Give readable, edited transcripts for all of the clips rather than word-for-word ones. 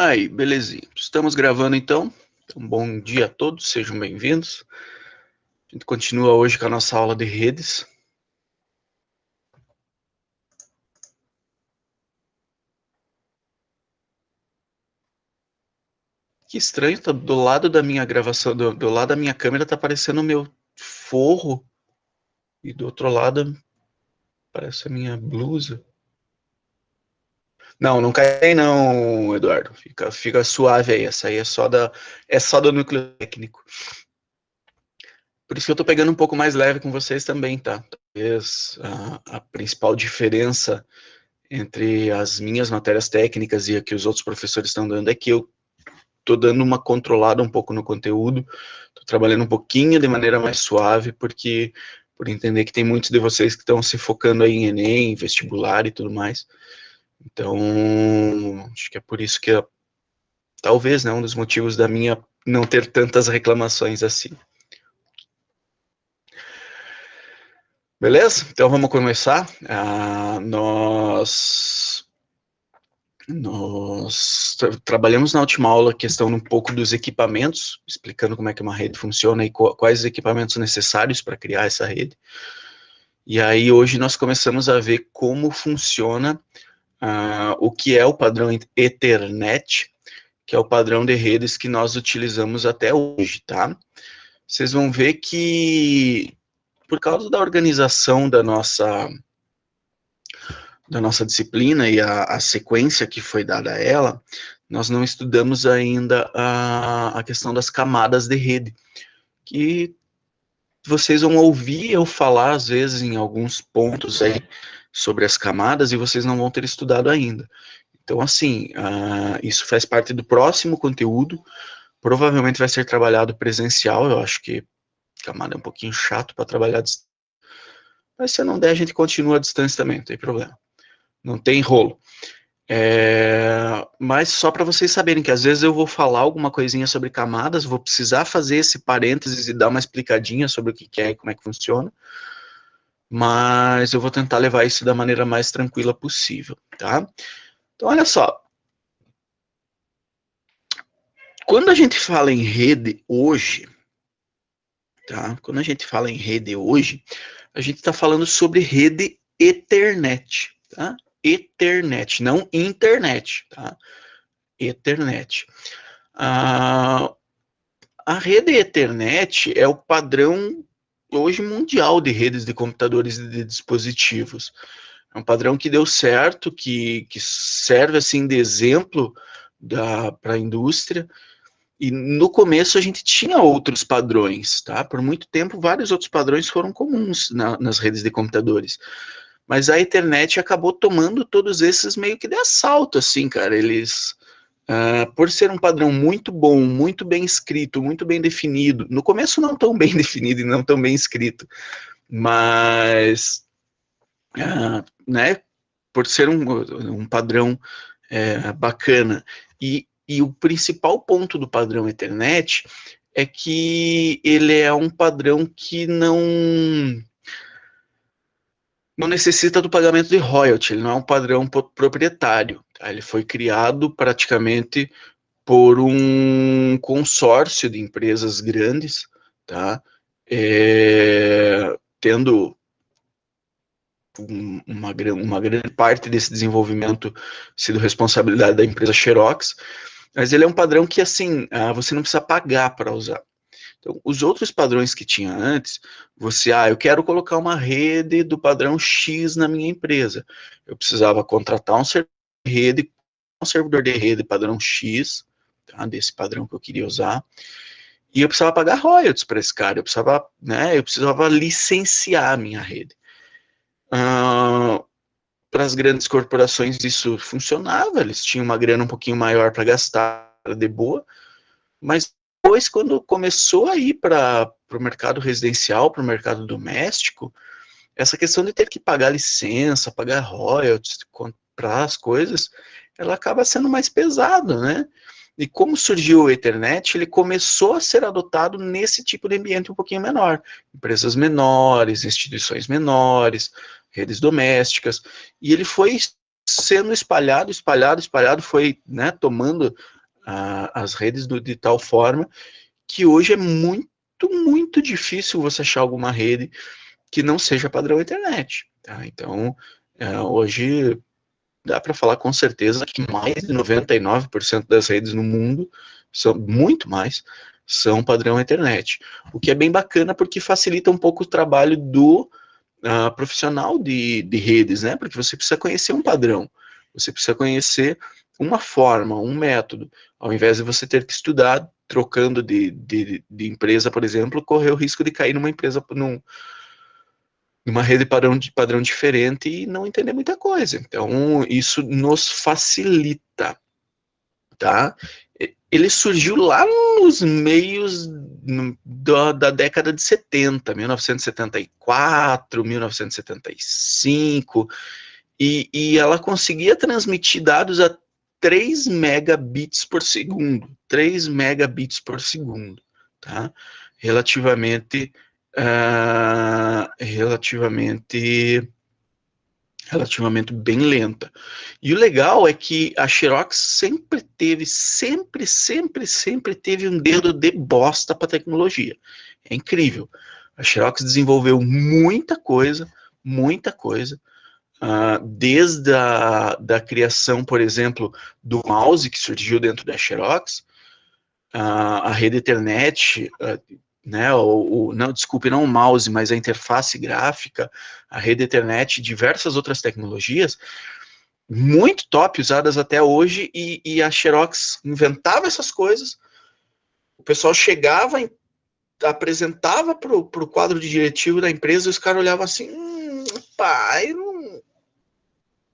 Aí, belezinha. Estamos gravando então. Então, bom dia a todos, sejam bem-vindos. A gente continua hoje com a nossa aula de redes. Que estranho, tá do lado da minha gravação, do lado da minha câmera tá aparecendo o meu forro e do outro lado parece a minha blusa. Não cai não, Eduardo. Fica suave aí. Essa aí é só do núcleo técnico. Por isso que eu tô pegando um pouco mais leve com vocês também, tá? Talvez a principal diferença entre as minhas matérias técnicas e a que os outros professores estão dando é que eu estou dando uma controlada um pouco no conteúdo, estou trabalhando um pouquinho de maneira mais suave, porque por entender que tem muitos de vocês que estão se focando aí em Enem, vestibular e tudo mais. Então, acho que é por isso que talvez, né, um dos motivos da minha não ter tantas reclamações assim. Beleza? Então vamos começar. Nós trabalhamos na última aula a questão um pouco dos equipamentos, explicando como é que uma rede funciona e quais os equipamentos necessários para criar essa rede. E aí hoje nós começamos a ver como funciona o que é o padrão Ethernet, que é o padrão de redes que nós utilizamos até hoje, tá? Vocês vão ver que, por causa da organização da nossa disciplina e a sequência que foi dada a ela, nós não estudamos ainda a questão das camadas de rede, que vocês vão ouvir eu falar, às vezes, em alguns pontos aí, sobre as camadas, e vocês não vão ter estudado ainda. Então, assim, isso faz parte do próximo conteúdo, provavelmente vai ser trabalhado presencial, eu acho que camada é um pouquinho chato para trabalhar à distância, mas se não der, a gente continua à distância também, não tem problema. Não tem rolo. Mas só para vocês saberem que às vezes eu vou falar alguma coisinha sobre camadas, vou precisar fazer esse parênteses e dar uma explicadinha sobre o que é e como é que funciona, mas eu vou tentar levar isso da maneira mais tranquila possível, tá? Então, olha só, quando a gente fala em rede hoje, tá? Quando a gente fala em rede hoje, a gente está falando sobre rede Ethernet, tá? Ethernet, não internet, tá? Ethernet. A rede Ethernet é o padrão hoje mundial de redes de computadores e de dispositivos. É um padrão que deu certo, que serve assim de exemplo para a indústria. E no começo a gente tinha outros padrões, tá? Por muito tempo vários outros padrões foram comuns nas redes de computadores. Mas a Ethernet acabou tomando todos esses meio que de assalto, assim, cara. Eles, por ser um padrão muito bom, muito bem escrito, muito bem definido, no começo não tão bem definido e não tão bem escrito, mas, né, por ser um padrão bacana. E o principal ponto do padrão Ethernet é que ele é um padrão que não necessita do pagamento de royalty, ele não é um padrão proprietário, tá? Ele foi criado praticamente por um consórcio de empresas grandes, tá? Tendo uma grande parte desse desenvolvimento sido responsabilidade da empresa Xerox, mas ele é um padrão que, assim, você não precisa pagar para usar. Então, os outros padrões que tinha antes, eu quero colocar uma rede do padrão X na minha empresa. Eu precisava contratar um servidor de rede padrão X, tá, desse padrão que eu queria usar, e eu precisava pagar royalties para esse cara, eu precisava licenciar a minha rede. Para as grandes corporações isso funcionava, eles tinham uma grana um pouquinho maior para gastar de boa, mas depois, quando começou a ir para o mercado residencial, para o mercado doméstico, essa questão de ter que pagar licença, pagar royalties, comprar as coisas, ela acaba sendo mais pesada, né? E como surgiu o Ethernet, ele começou a ser adotado nesse tipo de ambiente um pouquinho menor. Empresas menores, instituições menores, redes domésticas, e ele foi sendo espalhado, foi, né, tomando as redes de tal forma que hoje é muito difícil você achar alguma rede que não seja padrão internet. Tá? Então, hoje dá para falar com certeza que mais de 99% das redes no mundo, são muito mais, são padrão internet. O que é bem bacana porque facilita um pouco o trabalho do profissional de redes, né? Porque você precisa conhecer um padrão, você precisa conhecer uma forma, um método, ao invés de você ter que estudar trocando de empresa, por exemplo, correr o risco de cair numa empresa, numa rede padrão diferente e não entender muita coisa. Então, isso nos facilita, tá? Ele surgiu lá nos meios da década de 70, 1974, 1975, e ela conseguia transmitir dados a 3 megabits por segundo, 3 megabits por segundo, tá? Relativamente, relativamente bem lenta. E o legal é que a Xerox sempre teve um dedo de bosta para tecnologia. É incrível. A Xerox desenvolveu muita coisa, desde da criação, por exemplo, do mouse que surgiu dentro da Xerox, a rede Ethernet, né, não, desculpe, não o mouse, mas a interface gráfica, a rede Ethernet, diversas outras tecnologias, muito top, usadas até hoje, e a Xerox inventava essas coisas, o pessoal chegava, apresentava para o quadro de diretivo da empresa, e os caras olhavam assim, pai,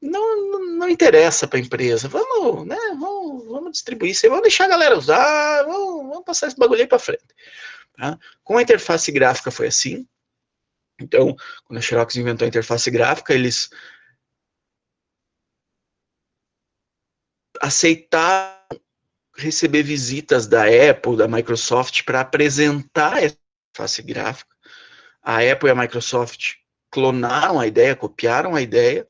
não interessa para a empresa, vamos, né, vamos distribuir isso aí, vamos deixar a galera usar, vamos passar esse bagulho aí para frente. Tá? Com a interface gráfica foi assim. Então, quando a Xerox inventou a interface gráfica, eles aceitaram receber visitas da Apple, da Microsoft, para apresentar a interface gráfica. A Apple e a Microsoft clonaram a ideia, copiaram a ideia,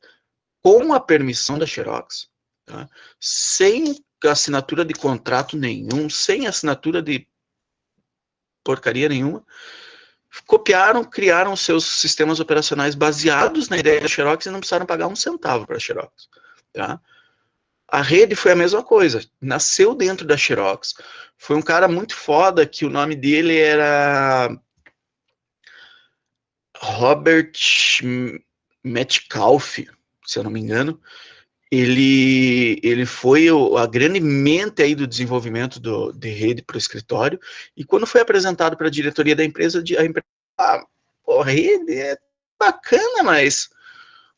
com a permissão da Xerox, tá? Sem assinatura de contrato nenhum, sem assinatura de porcaria nenhuma, copiaram, criaram seus sistemas operacionais baseados na ideia da Xerox e não precisaram pagar um centavo para a Xerox. Tá? A rede foi a mesma coisa, nasceu dentro da Xerox. Foi um cara muito foda que o nome dele era Robert Metcalfe, se eu não me engano. Ele foi a grande mente aí do desenvolvimento de rede para o escritório, e quando foi apresentado para a diretoria da empresa, a empresa, rede é bacana, mas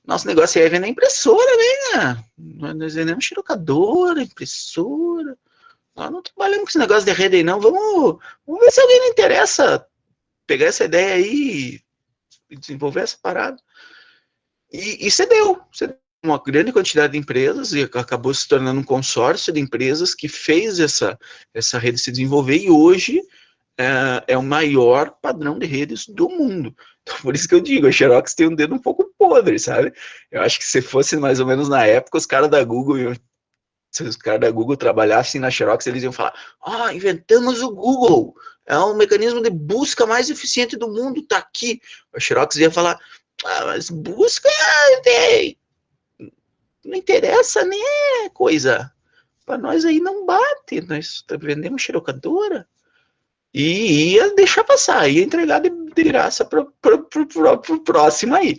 nosso negócio é vender impressora, né? Nós vendemos xerocadora, impressora, nós não trabalhamos com esse negócio de rede aí não, vamos ver se alguém não interessa pegar essa ideia aí e desenvolver essa parada. E cedeu uma grande quantidade de empresas e acabou se tornando um consórcio de empresas que fez essa rede se desenvolver, e hoje é o maior padrão de redes do mundo. Então, por isso que eu digo, a Xerox tem um dedo um pouco podre, sabe? Eu acho que se fosse mais ou menos na época, os caras da Google, se os caras da Google trabalhassem na Xerox, eles iam falar, inventamos o Google, é um mecanismo de busca mais eficiente do mundo, tá aqui. A Xerox ia falar, mas busca não interessa, né, coisa. Para nós aí não bate, nós vendemos xerocadora. E ia deixar passar, ia entregar de graça para o próximo aí.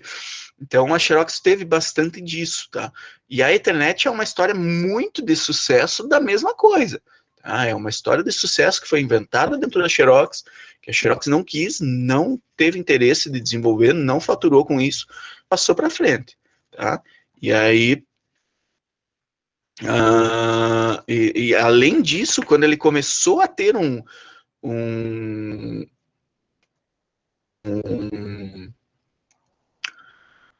Então a Xerox teve bastante disso, tá? E a Ethernet é uma história muito de sucesso da mesma coisa. Tá? É uma história de sucesso que foi inventada dentro da Xerox, que a Xerox não quis, não teve interesse de desenvolver, não faturou com isso, passou para frente. Tá? E aí, e além disso, quando ele começou a ter um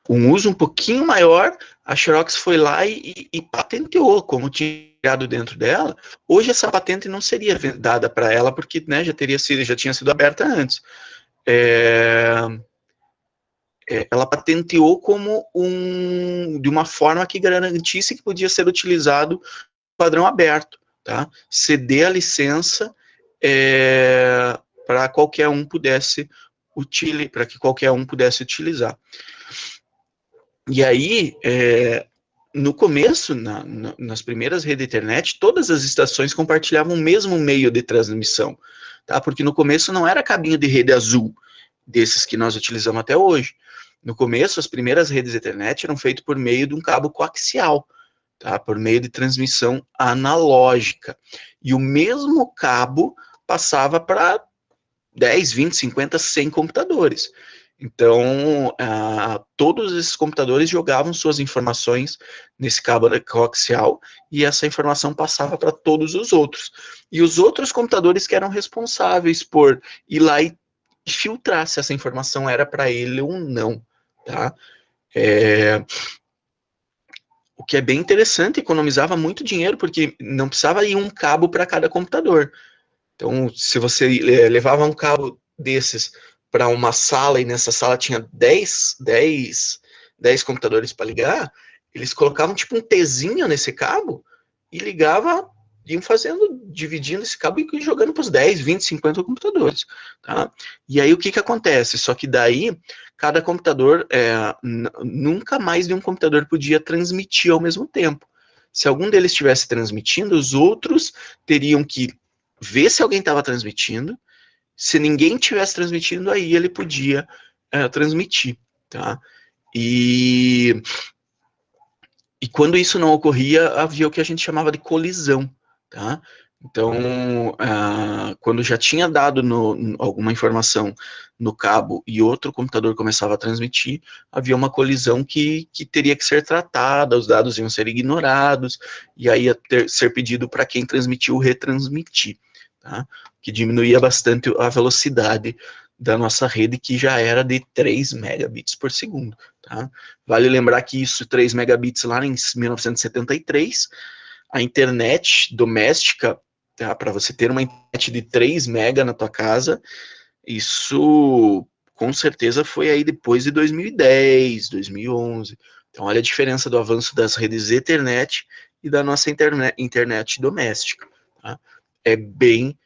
uso um pouquinho maior, a Xerox foi lá e patenteou, como tinha criado dentro dela. Hoje essa patente não seria dada para ela, porque, né, já tinha sido aberta antes. ela patenteou como de uma forma que garantisse que podia ser utilizado padrão aberto, tá? Ceder a licença para qualquer um pudesse para que qualquer um pudesse utilizar. E aí, no começo, nas primeiras redes de internet, todas as estações compartilhavam o mesmo meio de transmissão, tá? Porque no começo não era cabinho de rede azul, desses que nós utilizamos até hoje. No começo, as primeiras redes de internet eram feitas por meio de um cabo coaxial, tá? Por meio de transmissão analógica. E o mesmo cabo passava para 10, 20, 50, 100 computadores. Então, todos esses computadores jogavam suas informações nesse cabo coaxial e essa informação passava para todos os outros. E os outros computadores que eram responsáveis por ir lá e filtrar se essa informação era para ele ou não, tá? O que é bem interessante, economizava muito dinheiro, porque não precisava ir um cabo para cada computador. Então, se você levava um cabo desses para uma sala e nessa sala tinha 10 computadores para ligar, eles colocavam tipo um Tzinho nesse cabo e ligava, iam fazendo, dividindo esse cabo e jogando para os 10, 20, 50 computadores. Tá? E aí o que acontece? Só que daí, cada computador, nunca mais de um computador podia transmitir ao mesmo tempo. Se algum deles estivesse transmitindo, os outros teriam que ver se alguém estava transmitindo. Se ninguém estivesse transmitindo, aí ele podia transmitir, tá? E quando isso não ocorria, havia o que a gente chamava de colisão, tá? Então, quando já tinha dado alguma informação no cabo e outro computador começava a transmitir, havia uma colisão que teria que ser tratada, os dados iam ser ignorados, e aí ia ser pedido para quem transmitiu retransmitir, tá? Que diminuía bastante a velocidade da nossa rede, que já era de 3 megabits por segundo. Tá? Vale lembrar que isso, 3 megabits lá em 1973, a internet doméstica, tá? Para você ter uma internet de 3 mega na tua casa, isso com certeza foi aí depois de 2010, 2011. Então olha a diferença do avanço das redes Ethernet e da nossa internet doméstica. Tá? É bem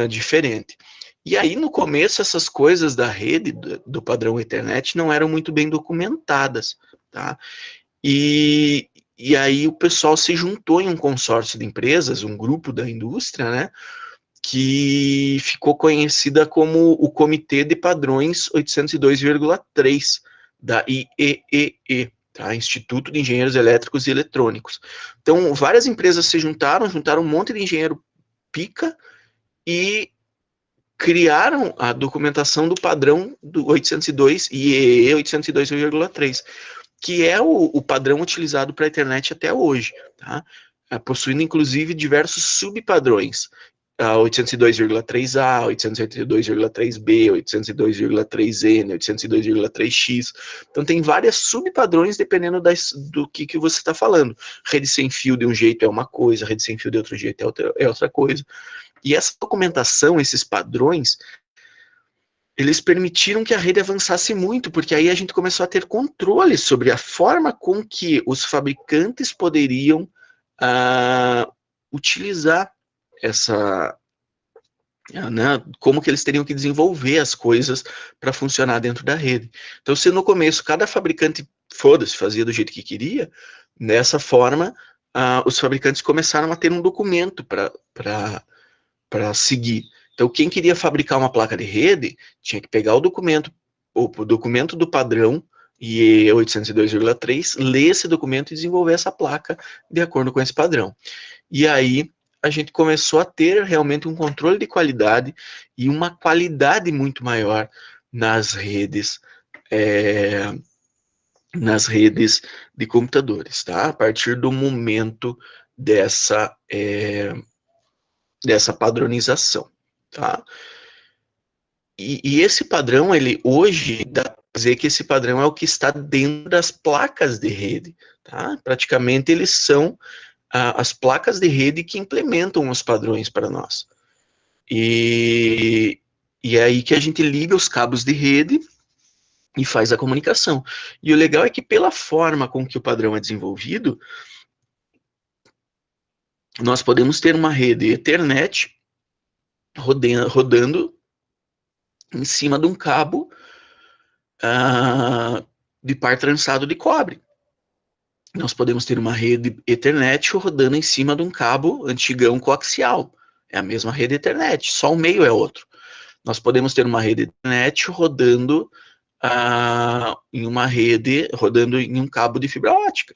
diferente. E aí, no começo, essas coisas da rede, do padrão Ethernet, não eram muito bem documentadas, tá? E aí o pessoal se juntou em um consórcio de empresas, um grupo da indústria, né? Que ficou conhecida como o Comitê de Padrões 802,3 da IEEE, tá? Instituto de Engenheiros Elétricos e Eletrônicos. Então, várias empresas se juntaram um monte de engenheiro pica e criaram a documentação do padrão do 802 IEEE 802,3, que é o padrão utilizado para a internet até hoje, tá? Possuindo inclusive diversos subpadrões, 802,3A, 882,3B, 802,3N, 802,3X. Então tem várias subpadrões dependendo do que você está falando. Rede sem fio de um jeito é uma coisa, rede sem fio de outro jeito é outra coisa. E essa documentação, esses padrões, eles permitiram que a rede avançasse muito, porque aí a gente começou a ter controle sobre a forma com que os fabricantes poderiam utilizar essa, né, como que eles teriam que desenvolver as coisas para funcionar dentro da rede. Então, se no começo cada fabricante, foda-se, fazia do jeito que queria, dessa forma, os fabricantes começaram a ter um documento para seguir. Então, quem queria fabricar uma placa de rede tinha que pegar o documento do padrão IE 802,3, ler esse documento e desenvolver essa placa de acordo com esse padrão. E aí a gente começou a ter realmente um controle de qualidade e uma qualidade muito maior nas redes de computadores, tá? A partir do momento dessa padronização, tá? E esse padrão, ele hoje, dá para dizer que esse padrão é o que está dentro das placas de rede, tá? Praticamente eles são as placas de rede que implementam os padrões para nós. E é aí que a gente liga os cabos de rede e faz a comunicação. E o legal é que pela forma com que o padrão é desenvolvido, nós podemos ter uma rede Ethernet rodando em cima de um cabo de par trançado de cobre. Nós podemos ter uma rede Ethernet rodando em cima de um cabo antigão coaxial. É a mesma rede Ethernet, só o meio é outro. Nós podemos ter uma rede Ethernet rodando em uma rede, rodando em um cabo de fibra ótica.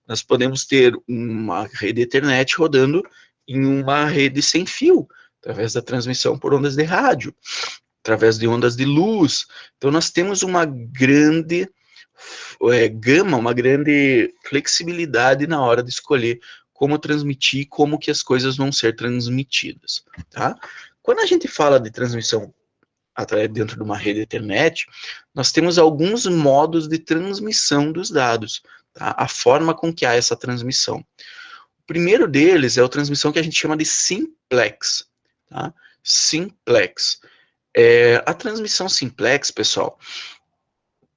Nós podemos ter uma rede Ethernet rodando em uma rede sem fio, através da transmissão por ondas de rádio, através de ondas de luz. Então, nós temos uma grande gama, uma grande flexibilidade na hora de escolher como transmitir, como que as coisas vão ser transmitidas, tá? Quando a gente fala de transmissão dentro de uma rede Ethernet, nós temos alguns modos de transmissão dos dados, tá? A forma com que há essa transmissão. O primeiro deles é a transmissão que a gente chama de simplex, tá? Simplex. A transmissão simplex, pessoal,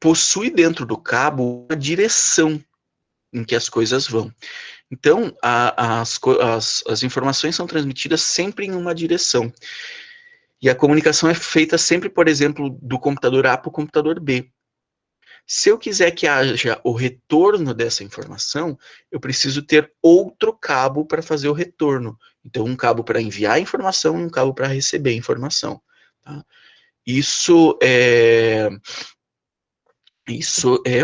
possui dentro do cabo uma direção em que as coisas vão. Então, as informações são transmitidas sempre em uma direção. E a comunicação é feita sempre, por exemplo, do computador A para o computador B. Se eu quiser que haja o retorno dessa informação, eu preciso ter outro cabo para fazer o retorno. Então, um cabo para enviar a informação e um cabo para receber a informação. Tá? Isso é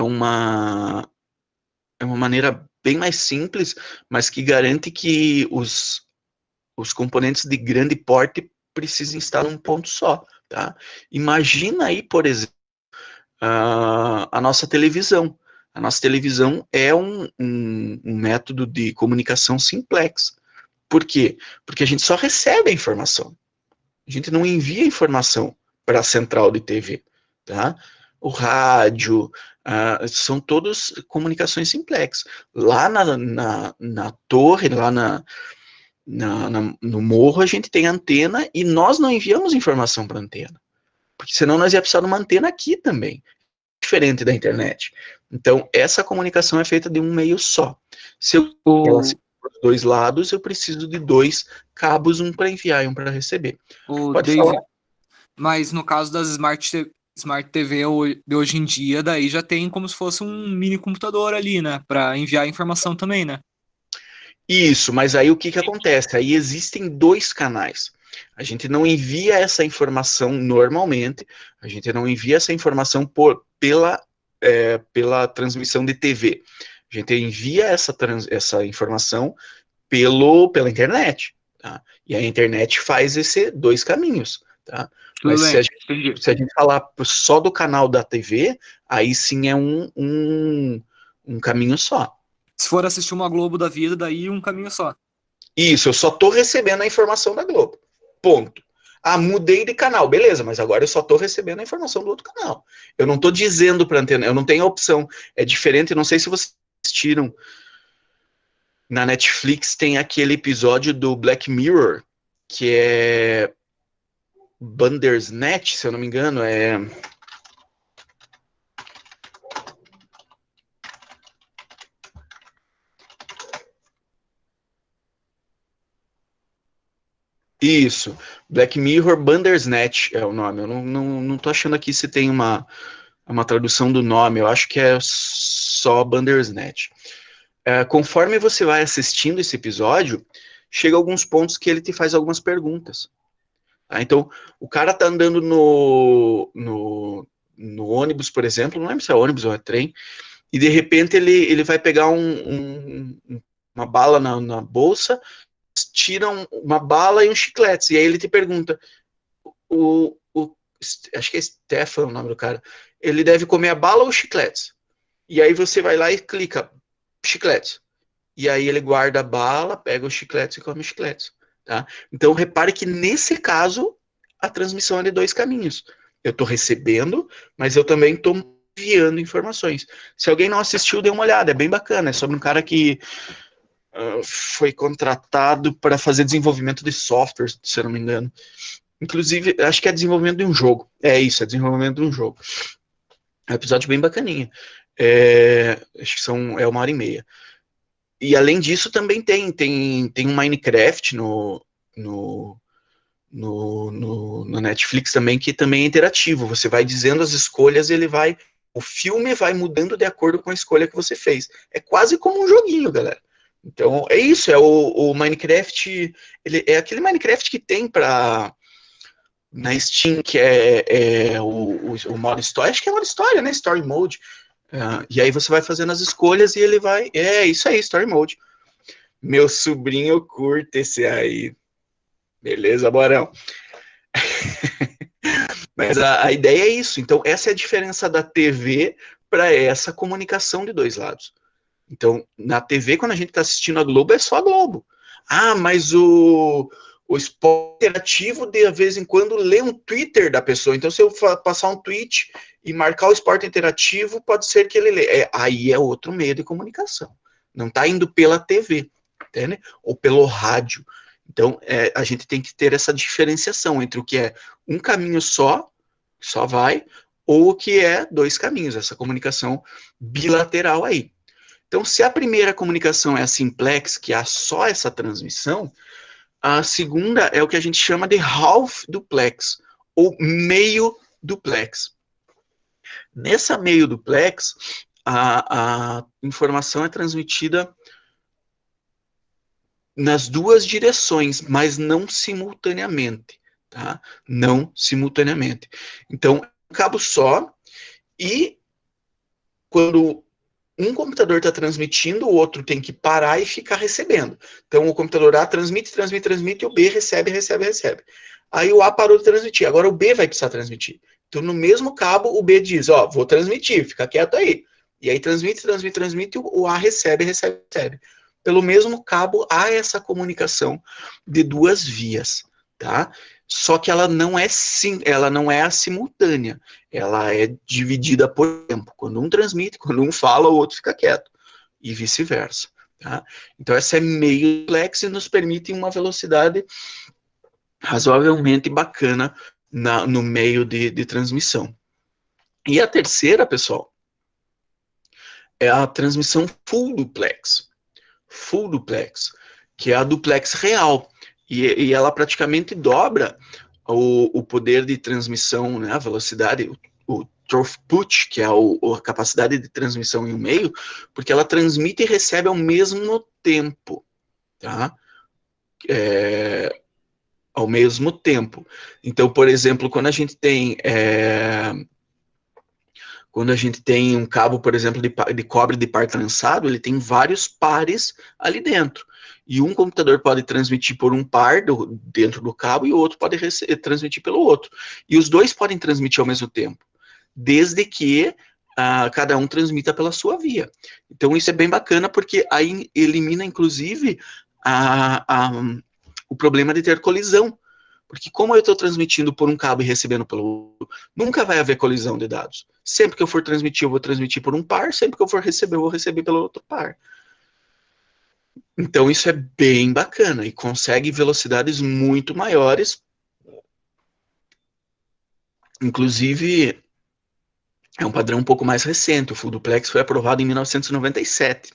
uma maneira bem mais simples, mas que garante que os componentes de grande porte precisem estar num ponto só. Tá? Imagina aí, por exemplo, a nossa televisão. A nossa televisão é um método de comunicação simplex. Por quê? Porque a gente só recebe a informação. A gente não envia a informação para a central de TV. Tá? O rádio, são todas comunicações simplex. Lá na torre, lá no morro, a gente tem antena e nós não enviamos informação para a antena. Porque senão nós ia precisar de uma antena aqui também, diferente da internet. Então, essa comunicação é feita de um meio só. Se eu ela se por dois lados, eu preciso de dois cabos, um para enviar e um para receber. Pode Dave, falar. mas no caso das Smart TV de hoje em dia, daí já tem como se fosse um mini computador ali, né? Para enviar informação também, né? Isso, mas aí o que acontece? Aí existem dois canais. A gente não envia essa informação normalmente, a gente não envia essa informação pela transmissão de TV. A gente envia essa informação pela internet. Tá? E a internet faz esses dois caminhos. Tá? Mas Tudo bem, entendi. se a gente falar só do canal da TV, aí sim é um caminho só. Se for assistir uma Globo da vida, daí um caminho só. Isso, eu só estou recebendo a informação da Globo. Ponto. Mudei de canal, beleza, mas agora eu só estou recebendo a informação do outro canal. Eu não estou dizendo para a antena, eu não tenho a opção. É diferente, não sei se vocês assistiram. Na Netflix tem aquele episódio do Black Mirror, que é Bandersnatch, se eu não me engano, Isso, Black Mirror Bandersnatch é o nome. Eu não tô achando aqui se tem uma tradução do nome, eu acho que é só Bandersnatch. Conforme você vai assistindo esse episódio, chega a alguns pontos que ele te faz algumas perguntas. Tá? Então, o cara tá andando no ônibus, por exemplo, não lembro se é ônibus ou é trem, e de repente ele vai pegar uma bala na bolsa, tiram uma bala e um chiclete, e aí ele te pergunta, acho que é Stefan o nome do cara, ele deve comer a bala ou chicletes? E aí você vai lá e clica, chicletes. E aí ele guarda a bala, pega os chicletes e come os chicletes. Tá? Então repare que nesse caso, a transmissão é de dois caminhos. Eu estou recebendo, mas eu também estou enviando informações. Se alguém não assistiu, dê uma olhada, é bem bacana, é sobre um cara que foi contratado para fazer desenvolvimento de software, se eu não me engano. Inclusive, acho que é desenvolvimento de um jogo. É isso, é desenvolvimento de um jogo. É um episódio bem bacaninha. Acho que é 1h30. E além disso, também tem um Minecraft no Netflix também, que também é interativo. Você vai dizendo as escolhas e o filme vai mudando de acordo com a escolha que você fez. É quase como um joguinho, galera. Então, é isso, o Minecraft, ele é aquele Minecraft que tem na Steam, que é o modo história, acho que é modo história, né? Story Mode. E aí você vai fazendo as escolhas e ele vai. É isso aí, Story Mode. Meu sobrinho curte esse aí. Beleza, Borão? Mas a ideia é isso. Então, essa é a diferença da TV para essa comunicação de dois lados. Então, na TV, quando a gente está assistindo a Globo, é só a Globo. Ah, mas o esporte interativo, de vez em quando, lê um Twitter da pessoa. Então, se eu passar um tweet e marcar o esporte interativo, pode ser que ele lê. Aí é outro meio de comunicação. Não está indo pela TV, entende? Ou pelo rádio. Então, a gente tem que ter essa diferenciação entre o que é um caminho só vai, ou o que é dois caminhos, essa comunicação bilateral aí. Então, se a primeira comunicação é a simplex, que há só essa transmissão, a segunda é o que a gente chama de half duplex, ou meio duplex. Nessa meio duplex, a informação é transmitida nas duas direções, mas não simultaneamente, tá? Não simultaneamente. Então, um cabo só, e quando um computador está transmitindo, o outro tem que parar e ficar recebendo. Então, o computador A transmite, e o B recebe. Aí o A parou de transmitir, agora o B vai precisar transmitir. Então, no mesmo cabo, o B diz, vou transmitir, fica quieto aí. E aí transmite, o A recebe. Pelo mesmo cabo, há essa comunicação de duas vias, tá? Só que ela não é a simultânea, ela é dividida por tempo. Quando um transmite, quando um fala, o outro fica quieto, e vice-versa. Tá? Então, essa é meio complexa e nos permite uma velocidade razoavelmente bacana no meio de transmissão. E a terceira, pessoal, é a transmissão full duplex, que é a duplex real. E ela praticamente dobra o poder de transmissão, né, a velocidade, o throughput, que é a capacidade de transmissão em um meio, porque ela transmite e recebe ao mesmo tempo, tá? Ao mesmo tempo. Então, por exemplo, quando a gente tem um cabo, por exemplo, de cobre de par trançado, ele tem vários pares ali dentro. E um computador pode transmitir por um par dentro do cabo e o outro pode transmitir pelo outro. E os dois podem transmitir ao mesmo tempo, desde que cada um transmita pela sua via. Então isso é bem bacana, porque aí elimina, inclusive, o problema de ter colisão. Porque como eu estou transmitindo por um cabo e recebendo pelo outro, nunca vai haver colisão de dados. Sempre que eu for transmitir, eu vou transmitir por um par, sempre que eu for receber, eu vou receber pelo outro par. Então isso é bem bacana e consegue velocidades muito maiores. Inclusive, é um padrão um pouco mais recente. O Full Duplex foi aprovado em 1997.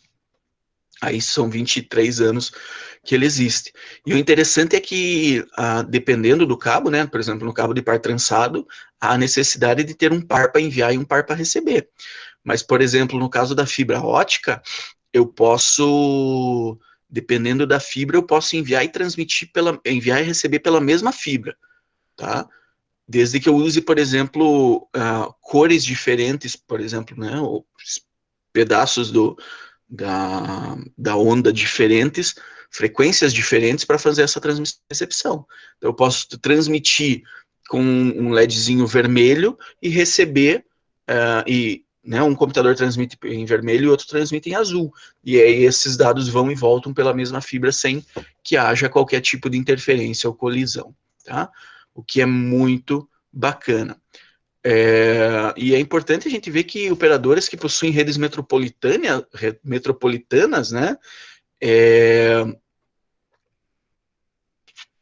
Aí são 23 anos que ele existe. E o interessante é que, dependendo do cabo, né, por exemplo, no cabo de par trançado, há a necessidade de ter um par para enviar e um par para receber. Mas, por exemplo, no caso da fibra ótica, eu posso, dependendo da fibra, eu posso enviar e receber pela mesma fibra, tá? Desde que eu use, por exemplo, cores diferentes, por exemplo, né, ou pedaços da onda diferentes, frequências diferentes para fazer essa transmissão e recepção. Então, eu posso transmitir com um LEDzinho vermelho e receber, um computador transmite em vermelho e outro transmite em azul. E aí esses dados vão e voltam pela mesma fibra sem que haja qualquer tipo de interferência ou colisão, tá? O que é muito bacana. E é importante a gente ver que operadoras que possuem redes metropolitanas, né,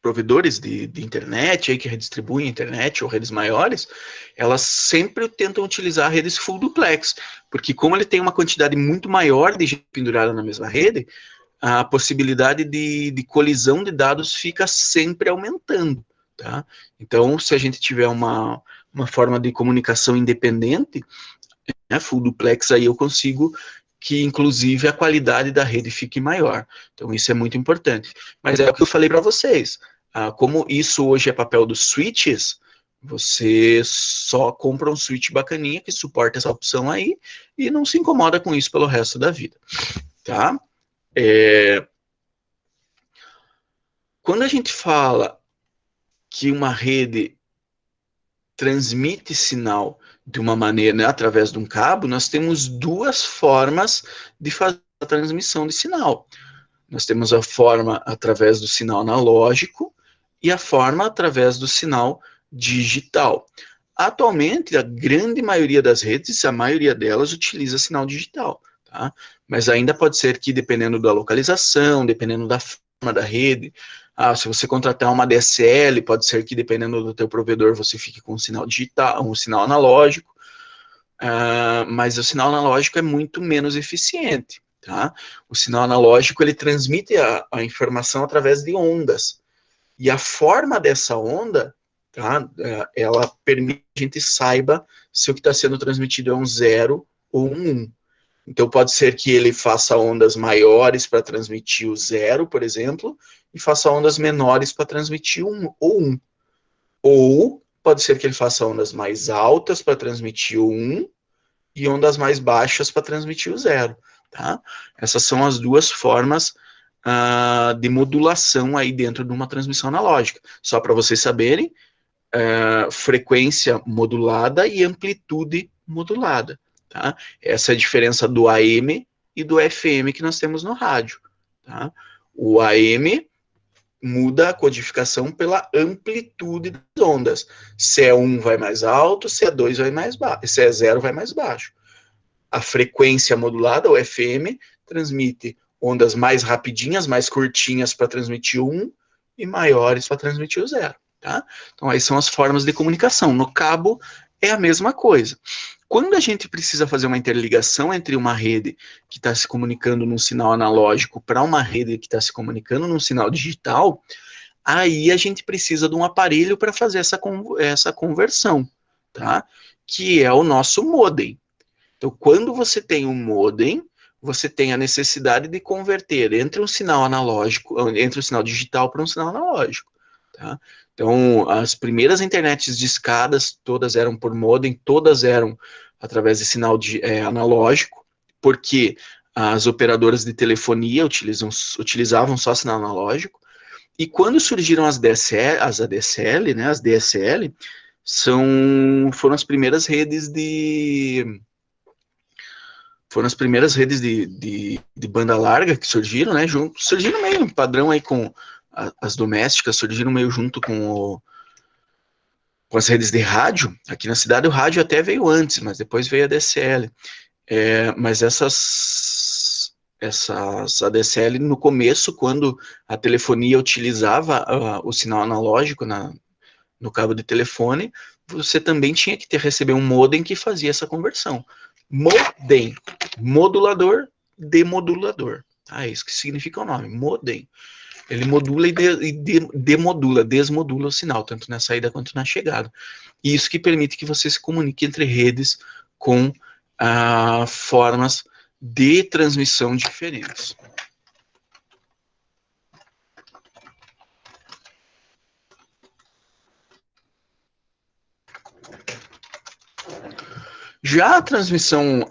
provedores de internet aí que redistribuem a internet ou redes maiores, elas sempre tentam utilizar redes full duplex, porque como ele tem uma quantidade muito maior de gente pendurada na mesma rede, a possibilidade de colisão de dados fica sempre aumentando, tá? Então, se a gente tiver uma forma de comunicação independente, né, full duplex, aí eu consigo que, inclusive, a qualidade da rede fique maior. Então, isso é muito importante. Mas é o que eu falei para vocês. Como isso hoje é papel dos switches, você só compra um switch bacaninha que suporta essa opção aí e não se incomoda com isso pelo resto da vida, tá? Quando a gente fala que uma rede transmite sinal de uma maneira, né, através de um cabo, nós temos duas formas de fazer a transmissão de sinal. Nós temos a forma através do sinal analógico e a forma através do sinal digital. Atualmente, a grande maioria das redes, a maioria delas, utiliza sinal digital, tá? Mas ainda pode ser que, dependendo da localização, dependendo da forma da rede, se você contratar uma DSL, pode ser que, dependendo do teu provedor, você fique com um sinal digital, um sinal analógico, mas o sinal analógico é muito menos eficiente, tá? O sinal analógico, ele transmite a informação através de ondas, e a forma dessa onda, tá, ela permite que a gente saiba se o que está sendo transmitido é um 0 ou um 1. Então, pode ser que ele faça ondas maiores para transmitir o 0, por exemplo, e faça ondas menores para transmitir um ou 1. Ou pode ser que ele faça ondas mais altas para transmitir o 1 e ondas mais baixas para transmitir o 0. Tá? Essas são as duas formas de modulação aí dentro de uma transmissão analógica. Só para vocês saberem, frequência modulada e amplitude modulada. Tá? Essa é a diferença do AM e do FM que nós temos no rádio. Tá? O AM muda a codificação pela amplitude das ondas. Se é 1 vai mais alto, se é 2 vai mais baixo, se é 0 vai mais baixo. A frequência modulada, o FM, transmite ondas mais rapidinhas, mais curtinhas para transmitir o 1 e maiores para transmitir o 0. Tá? Então, aí são as formas de comunicação. No cabo, é a mesma coisa. Quando a gente precisa fazer uma interligação entre uma rede que está se comunicando num sinal analógico para uma rede que está se comunicando num sinal digital, aí a gente precisa de um aparelho para fazer essa conversão, tá? Que é o nosso modem. Então, quando você tem um modem, você tem a necessidade de converter entre um sinal analógico, entre um sinal digital para um sinal analógico, tá? Então, as primeiras internets de escadas, todas eram por modem, todas eram através de sinal analógico, porque as operadoras de telefonia utilizavam só sinal analógico, e quando surgiram as ADSL, né, as DSL, foram as primeiras redes de banda larga que surgiram, né, surgiram meio padrão aí com as domésticas, surgiram meio junto com as redes de rádio. Aqui na cidade o rádio até veio antes, mas depois veio a DSL. Mas essas ADSL no começo, quando a telefonia utilizava o sinal analógico no cabo de telefone, você também tinha que receber um modem que fazia essa conversão. Modem, modulador, demodulador. É isso que significa o nome, modem. Ele modula e desmodula o sinal, tanto na saída quanto na chegada. E isso que permite que você se comunique entre redes com formas de transmissão diferentes. Já a transmissão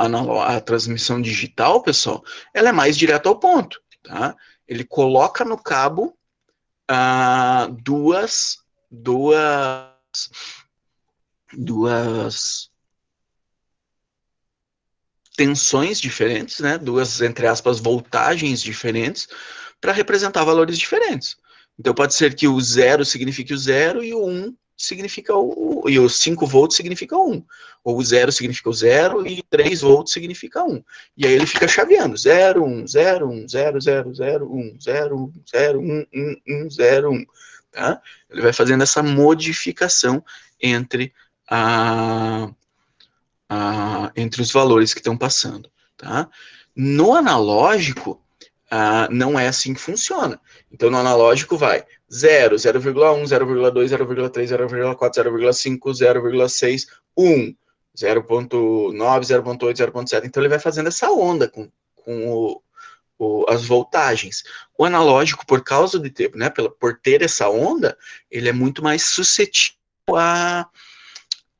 digital, pessoal, ela é mais direto ao ponto, tá? Ele coloca no cabo duas tensões diferentes, né? Duas, entre aspas, voltagens diferentes para representar valores diferentes. Então pode ser que o 0 signifique o 0 e o 1 significa e os 5 volts significa 1. Ou o 0 significa o 0 e 3 volts significa 1. E aí ele fica chaveando. 0, 1, 0, 1, 0, 0, 0, 1, 0, 1, 0, 1, 1, 1, 0, 1. tá? Ele vai fazendo essa modificação entre, entre os valores que estão passando, tá? No analógico, não é assim que funciona. Então, no analógico vai 0, 0,1, 0,2, 0,3, 0,4, 0,5, 0,6, 1, 0,9, 0,8, 0,7. Então, ele vai fazendo essa onda com as voltagens. O analógico, por causa de ter, né, por ter essa onda, ele é muito mais suscetível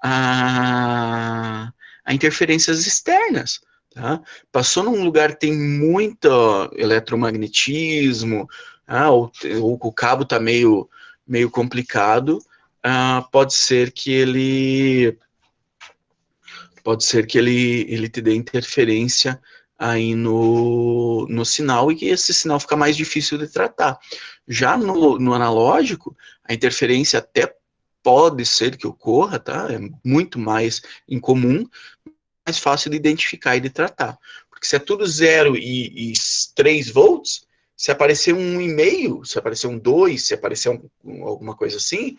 a interferências externas. Tá? Passou num lugar que tem muito eletromagnetismo, ou o cabo está meio complicado, pode ser que ele te dê interferência aí no sinal, e que esse sinal fica mais difícil de tratar. Já no analógico, a interferência até pode ser que ocorra, tá? É muito mais incomum, mais fácil de identificar e de tratar. Porque se é tudo 0 e 3 volts, se aparecer 1,5, se aparecer 2, se aparecer alguma coisa assim,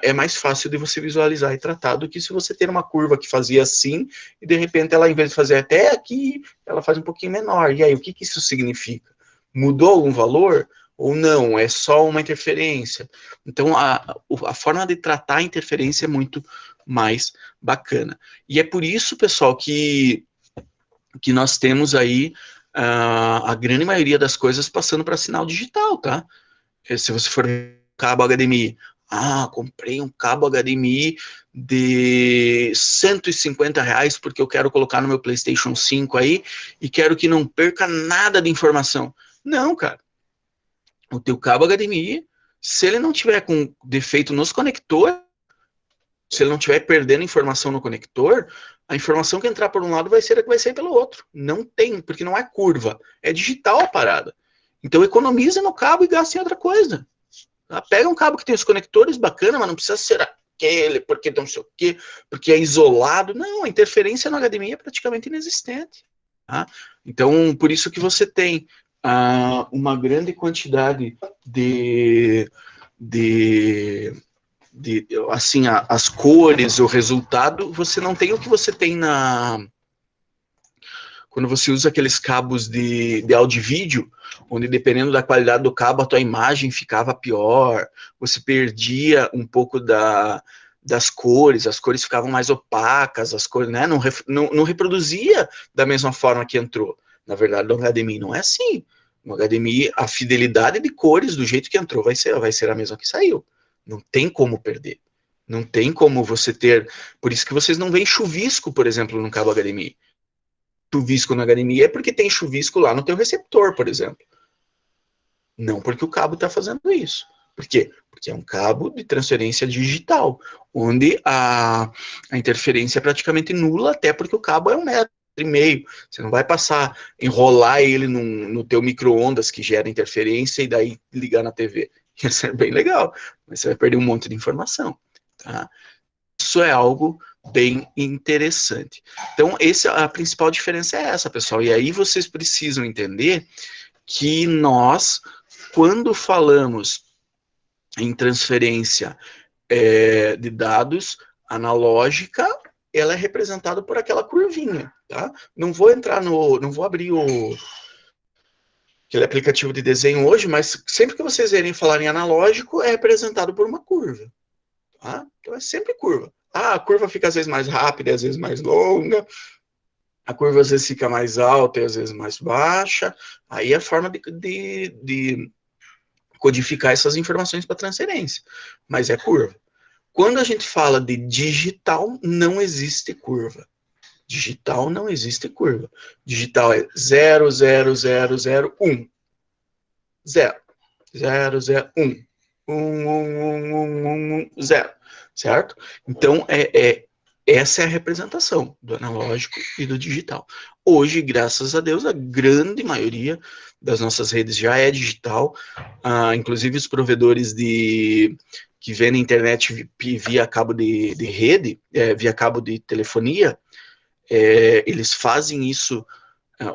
é mais fácil de você visualizar e tratar do que se você ter uma curva que fazia assim, e de repente ela, em vez de fazer até aqui, ela faz um pouquinho menor. E aí, o que isso significa? Mudou algum valor? Ou não? É só uma interferência? Então, a forma de tratar a interferência é muito mais bacana. E é por isso, pessoal, que nós temos aí a grande maioria das coisas passando para sinal digital, tá? Se você for cabo HDMI, comprei um cabo HDMI de R$ 150 porque eu quero colocar no meu PlayStation 5 aí e quero que não perca nada de informação. Não, cara. O teu cabo HDMI, se ele não tiver com defeito nos conectores, se ele não estiver perdendo informação no conector, a informação que entrar por um lado vai ser a que vai sair pelo outro. Não tem, porque não é curva, é digital a parada. Então economiza no cabo e gasta em outra coisa. Tá? Pega um cabo que tem os conectores bacana, mas não precisa ser aquele, porque não sei o quê, porque é isolado. Não, a interferência no HDMI é praticamente inexistente. Tá? Então, por isso que você tem uma grande quantidade assim, as cores, o resultado, você não tem o que você tem quando você usa aqueles cabos de áudio e vídeo, onde dependendo da qualidade do cabo, a tua imagem ficava pior, você perdia um pouco das cores, as cores ficavam mais opacas, as cores, né, não reproduzia da mesma forma que entrou. Na verdade, no HDMI não é assim. No HDMI, a fidelidade de cores do jeito que entrou vai ser a mesma que saiu. Não tem como perder. Não tem como você ter... Por isso que vocês não veem chuvisco, por exemplo, no cabo HDMI. Chuvisco no HDMI é porque tem chuvisco lá no teu receptor, por exemplo. Não porque o cabo está fazendo isso. Por quê? Porque é um cabo de transferência digital, onde a interferência é praticamente nula, até porque o cabo é 1,5 metro. Você não vai enrolar ele no teu micro-ondas que gera interferência e daí ligar na TV. Isso é bem legal, mas você vai perder um monte de informação. Tá? Isso é algo bem interessante. Então, a principal diferença é essa, pessoal. E aí vocês precisam entender que nós, quando falamos em transferência de dados analógica, ela é representada por aquela curvinha, tá? Não vou abrir aquele aplicativo de desenho hoje, mas sempre que vocês verem falar em analógico, é representado por uma curva, tá? Então é sempre curva. A curva fica às vezes mais rápida, às vezes mais longa, a curva às vezes fica mais alta e às vezes mais baixa, aí é a forma de codificar essas informações para transferência, mas é curva. Quando a gente fala de digital, não existe curva. Digital não existe curva. Digital é 0, 0, 0, 0, 1. 0, 0, 0, 1. 1, 1, 1, 1, 1, 0. Certo? Então, essa é a representação do analógico e do digital. Hoje, graças a Deus, a grande maioria das nossas redes já é digital. Inclusive, os provedores que vendem internet via cabo de rede, via cabo de telefonia, eles fazem isso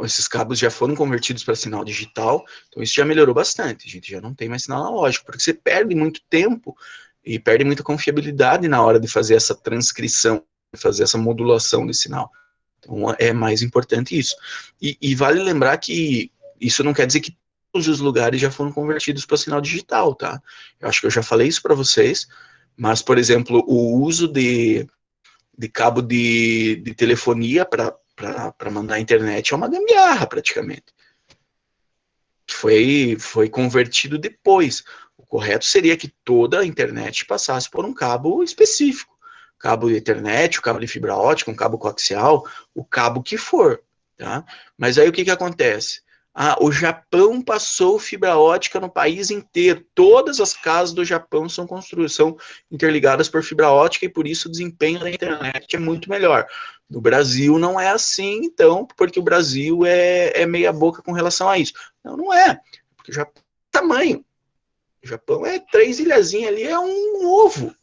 esses cabos já foram convertidos para sinal digital, então isso já melhorou bastante, a gente já não tem mais sinal analógico, porque você perde muito tempo e perde muita confiabilidade na hora de fazer essa transcrição, fazer essa modulação de sinal. Então é mais importante isso. E vale lembrar que isso não quer dizer que todos os lugares já foram convertidos para sinal digital, tá? Eu acho que eu já falei isso para vocês, mas, por exemplo, o uso de cabo de telefonia para mandar internet é uma gambiarra, praticamente. Foi convertido depois. O correto seria que toda a internet passasse por um cabo específico. Cabo de internet, o cabo de fibra ótica, um cabo coaxial, o cabo que for. Tá? Mas aí o que acontece? O Japão passou fibra ótica no país inteiro. Todas as casas do Japão são interligadas por fibra ótica e por isso o desempenho da internet é muito melhor. No Brasil não é assim, então, porque o Brasil é meia boca com relação a isso. Não é, porque o Japão é tamanho. O Japão é 3 ilhazinhas ali, é um ovo.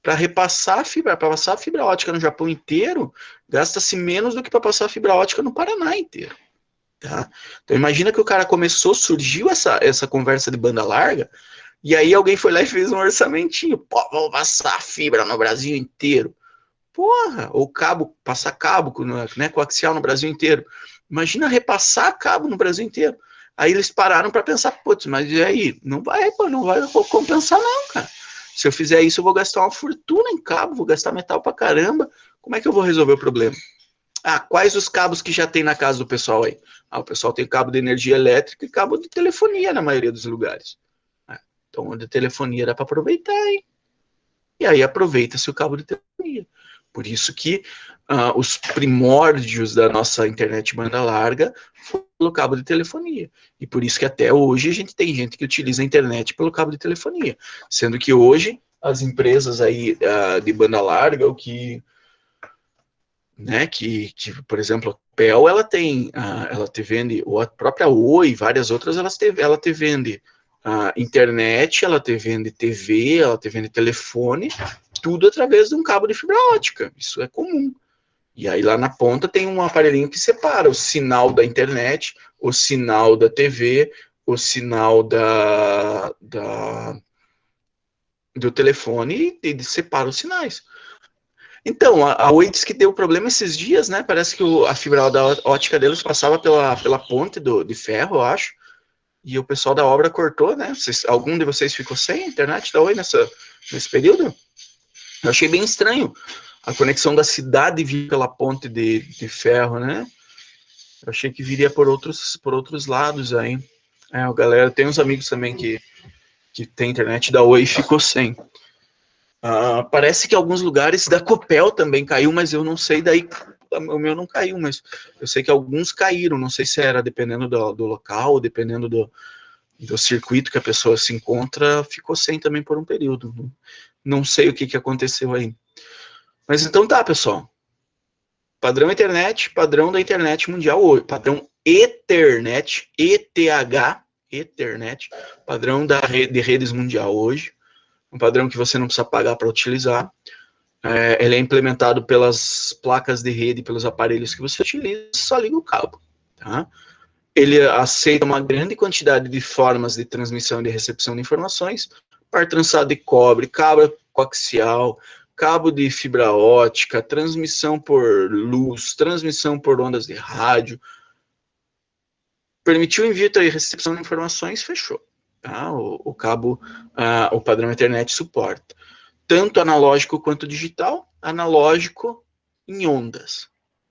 Para passar a fibra ótica no Japão inteiro, gasta-se menos do que para passar a fibra ótica no Paraná inteiro. Tá? Então imagina que o cara surgiu essa conversa de banda larga, e aí alguém foi lá e fez um orçamentinho. Pô, vamos passar fibra no Brasil inteiro. Porra, ou passar cabo, né, coaxial no Brasil inteiro. Imagina repassar cabo no Brasil inteiro. Aí eles pararam para pensar, putz, mas e aí? Não vai compensar não, cara. Se eu fizer isso, eu vou gastar uma fortuna em cabo, vou gastar metal pra caramba. Como é que eu vou resolver o problema? Quais os cabos que já tem na casa do pessoal aí? O pessoal tem cabo de energia elétrica e cabo de telefonia na maioria dos lugares. Então, onde a telefonia dá para aproveitar, hein? E aí aproveita-se o cabo de telefonia. Por isso que os primórdios da nossa internet banda larga foram pelo cabo de telefonia. E por isso que até hoje a gente tem gente que utiliza a internet pelo cabo de telefonia. Sendo que hoje as empresas aí de banda larga, o que... Né, que, por exemplo, a Pel, ela te vende, ou a própria Oi e várias outras, ela te vende internet, ela te vende TV, ela te vende telefone, tudo através de um cabo de fibra ótica. Isso é comum. E aí lá na ponta tem um aparelhinho que separa o sinal da internet, o sinal da TV, o sinal do telefone e separa os sinais. Então, a Oi disse que deu problema esses dias, né? Parece que a fibra ótica deles passava pela ponte de ferro, eu acho. E o pessoal da obra cortou, né? Algum de vocês ficou sem a internet da Oi nesse período? Eu achei bem estranho a conexão da cidade vir pela ponte de ferro, né? Eu achei que viria por outros lados aí. Galera, tem uns amigos também que tem internet da Oi e ficou sem. Parece que alguns lugares da Copel também caiu, mas eu não sei daí, o meu não caiu, mas eu sei que alguns caíram, não sei se era dependendo do local, dependendo do circuito que a pessoa se encontra, ficou sem também por um período. Não sei o que aconteceu aí. Mas então tá, pessoal. Padrão internet, padrão da internet mundial hoje, padrão Ethernet, Ethernet, padrão de redes mundial hoje. Um padrão que você não precisa pagar para utilizar. Ele é implementado pelas placas de rede, pelos aparelhos que você utiliza, só liga o cabo. Tá? Ele aceita uma grande quantidade de formas de transmissão e de recepção de informações, par trançado de cobre, cabo coaxial, cabo de fibra ótica, transmissão por luz, transmissão por ondas de rádio. Permitiu envio e recepção de informações, fechou. Tá? O cabo, o padrão internet suporta. Tanto analógico quanto digital. Analógico em ondas.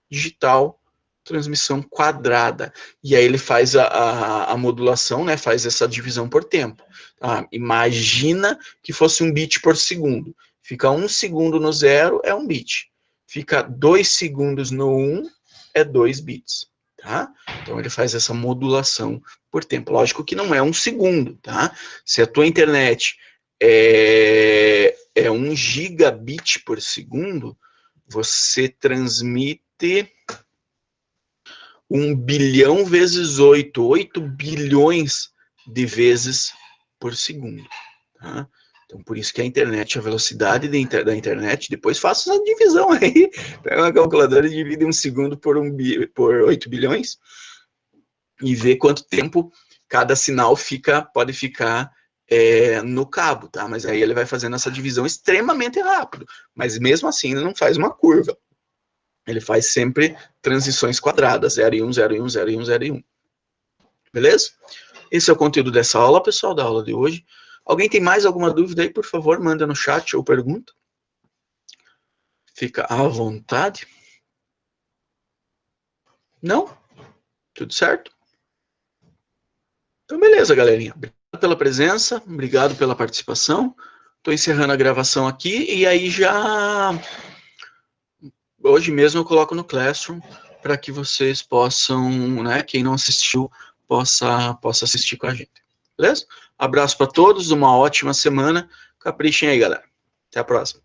Digital, transmissão quadrada. E aí ele faz a modulação, né? Faz essa divisão por tempo. Tá? Imagina que fosse 1 bit por segundo. Fica 1 segundo no 0, é 1 bit. Fica 2 segundos no 1, é 2 bits. Tá? Então ele faz essa modulação por tempo. Lógico que não é 1 segundo, tá? Se a tua internet é 1 gigabit por segundo, você transmite 1 bilhão vezes 8 bilhões de vezes por segundo. Tá? Então, por isso que a internet, a velocidade da internet, depois faça essa divisão aí. Pega uma calculadora e divide 1 segundo por 8 bilhões e vê quanto tempo cada sinal pode ficar no cabo, tá? Mas aí ele vai fazendo essa divisão extremamente rápido. Mas mesmo assim, ele não faz uma curva. Ele faz sempre transições quadradas, 0 e 1, 0 e 1, 0 e 1, 0 e 1. Beleza? Esse é o conteúdo dessa aula, pessoal, da aula de hoje. Alguém tem mais alguma dúvida aí, por favor, manda no chat ou pergunta. Fica à vontade. Não? Tudo certo? Então, beleza, galerinha. Obrigado pela presença, obrigado pela participação. Estou encerrando a gravação aqui e aí já... Hoje mesmo eu coloco no Classroom para que vocês possam, né, quem não assistiu, possa assistir com a gente. Beleza? Abraço para todos, uma ótima semana. Caprichem aí, galera. Até a próxima.